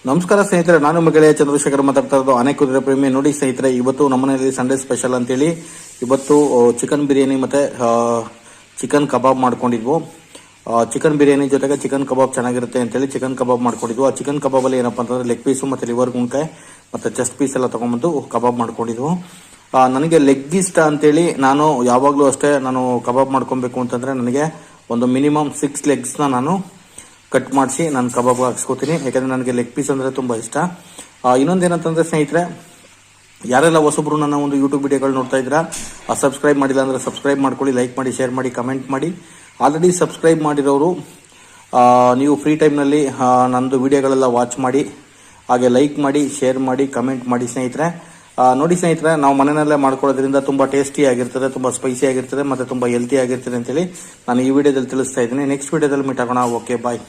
ನಮಸ್ಕಾರ ಸ್ನೇಹಿತರೆ, ನಾನು ನಿಮ್ಮ ಗೆಳೆಯ ಚಂದ್ರಶೇಖರ್ ಮಾತಾಡ್ತಾ ಇರೋದು ಆನೆ ಕುದುರೆ ಪ್ರೇಮಿ. ನೋಡಿ ಸ್ನೇಹಿತರೆ, ಇವತ್ತು ನಮ್ಮನೆಯಲ್ಲಿ ಸಂಡೇ ಸ್ಪೆಷಲ್ ಅಂತೇಳಿ ಇವತ್ತು ಚಿಕನ್ ಬಿರಿಯಾನಿ ಮತ್ತೆ ಚಿಕನ್ ಕಬಾಬ್ ಮಾಡ್ಕೊಂಡಿದ್ವು. ಚಿಕನ್ ಬಿರಿಯಾನಿ ಜೊತೆಗೆ ಚಿಕನ್ ಕಬಾಬ್ ಚೆನ್ನಾಗಿರುತ್ತೆ ಅಂತೇಳಿ ಚಿಕನ್ ಕಬಾಬ್ ಮಾಡ್ಕೊಂಡಿದ್ವು. ಆ ಚಿಕನ್ ಕಬಾಬಲ್ಲಿ ಏನಪ್ಪ ಅಂತಂದ್ರೆ ಲೆಗ್ ಪೀಸು ಮತ್ತೆ ಲಿವರ್ ಗುಣಕಾಯಿ ಮತ್ತೆ ಚೆಸ್ಟ್ ಪೀಸ್ ಎಲ್ಲ ತಗೊಂಡ್ಬಂದು ಕಬಾಬ್ ಮಾಡ್ಕೊಂಡಿದ್ವು. ನನಗೆ ಲೆಗ್ ಇಷ್ಟ ಅಂತೇಳಿ ನಾನು ಯಾವಾಗಲೂ ಅಷ್ಟೇ, ನಾನು ಕಬಾಬ್ ಮಾಡ್ಕೊಬೇಕು ಅಂತಂದ್ರೆ ನನಗೆ ಒಂದು ಮಿನಿಮಮ್ 6 ಲೆಗ್ಸ್ನ ನಾನು ಕಟ್ ಮಾಡಿಸಿ ನಾನು ಕಬಾಬ್ ಹಾಕ್ಸ್ಕೊತೀನಿ. ಯಾಕಂದರೆ ನನಗೆ ಲೆಗ್ ಪೀಸ್ ಅಂದರೆ ತುಂಬ ಇಷ್ಟ. ಇನ್ನೊಂದೇನಂತಂದರೆ ಸ್ನೇಹಿತರೆ, ಯಾರೆಲ್ಲ ಹೊಸಬ್ರು ನನ್ನ ಒಂದು ಯೂಟ್ಯೂಬ್ ವಿಡಿಯೋಗಳು ನೋಡ್ತಾ ಇದ್ದೀರಾ, ಸಬ್ಸ್ಕ್ರೈಬ್ ಮಾಡಿಲ್ಲ ಅಂದರೆ ಸಬ್ಸ್ಕ್ರೈಬ್ ಮಾಡ್ಕೊಳ್ಳಿ, ಲೈಕ್ ಮಾಡಿ, ಶೇರ್ ಮಾಡಿ, ಕಮೆಂಟ್ ಮಾಡಿ. ಆಲ್ರೆಡಿ ಸಬ್ಸ್ಕ್ರೈಬ್ ಮಾಡಿರೋರು ನೀವು ಫ್ರೀ ಟೈಮ್ನಲ್ಲಿ ನನ್ನದು ವಿಡಿಯೋಗಳೆಲ್ಲ ವಾಚ್ ಮಾಡಿ, ಹಾಗೆ ಲೈಕ್ ಮಾಡಿ, ಶೇರ್ ಮಾಡಿ, ಕಮೆಂಟ್ ಮಾಡಿ ಸ್ನೇಹಿತರೆ. ನೋಡಿ ಸ್ನೇಹಿತರೆ, ನಾವು ಮನೆಯಲ್ಲೇ ಮಾಡ್ಕೊಳ್ಳೋದ್ರಿಂದ ತುಂಬ ಟೇಸ್ಟಿ ಆಗಿರ್ತದೆ, ತುಂಬ ಸ್ಪೈಸಿ ಆಗಿರ್ತದೆ ಮತ್ತು ತುಂಬ ಹೆಲ್ತಿ ಆಗಿರ್ತದೆ ಅಂತೇಳಿ ನಾನು ಈ ವಿಡಿಯೋದಲ್ಲಿ ತಿಳಿಸ್ತಾ ಇದ್ದೀನಿ. ನೆಕ್ಸ್ಟ್ ವಿಡಿಯೋದಲ್ಲಿ ಮೀಟ್ ಆಗೋಣ. ಓಕೆ, ಬಾಯ್.